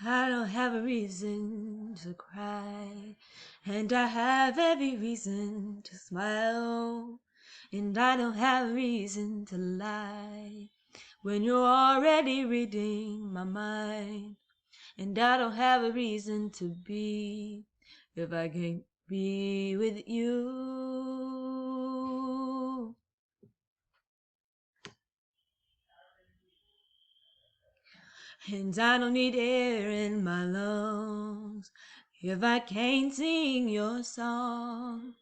I don't have a reason to cry, and I have every reason to smile, and I don't have a reason to lie when you're already reading my mind, and I don't have a reason to be if I can't be with you. And I don't need air in my lungs if I can't sing your song.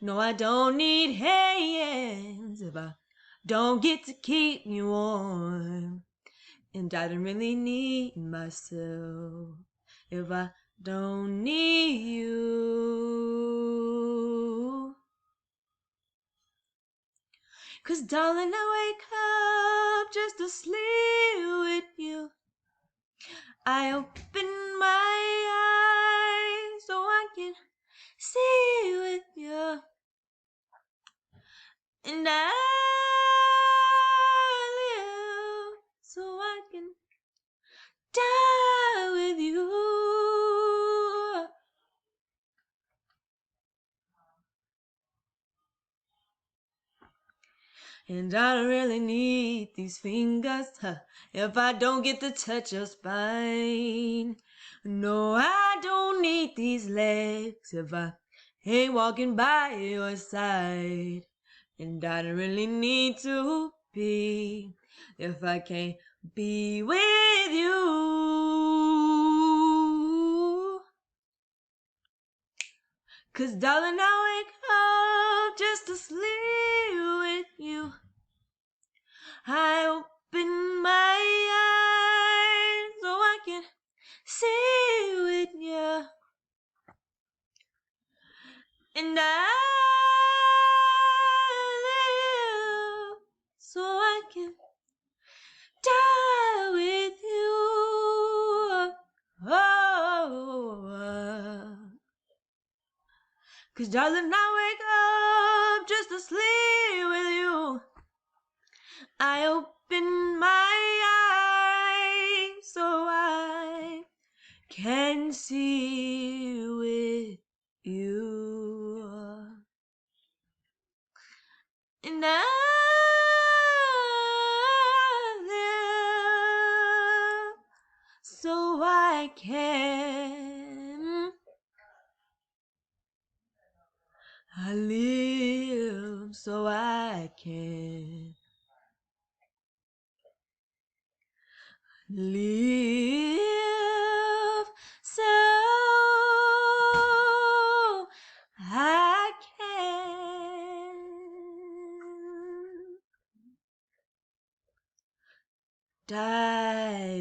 No, I don't need hands if I don't get to keep you warm. And I don't really need myself if I don't need you. 'Cause darling, I wake up just to sleep with you. I open my eyes so I can see with you, and I live so I can die with you. And I don't really need these fingers if I don't get to touch your spine. No, I don't need these legs if I ain't walking by your side. And I don't really need to be if I can't be with you. 'Cause darling, I wake up just to sleep with you. I open my eyes so I can see with you, and I live so I can die with you. Oh, 'cause darling, I wake up just to sleep with you. I open my eyes so I can see with you, and I live so I can. I live so I can live so I can die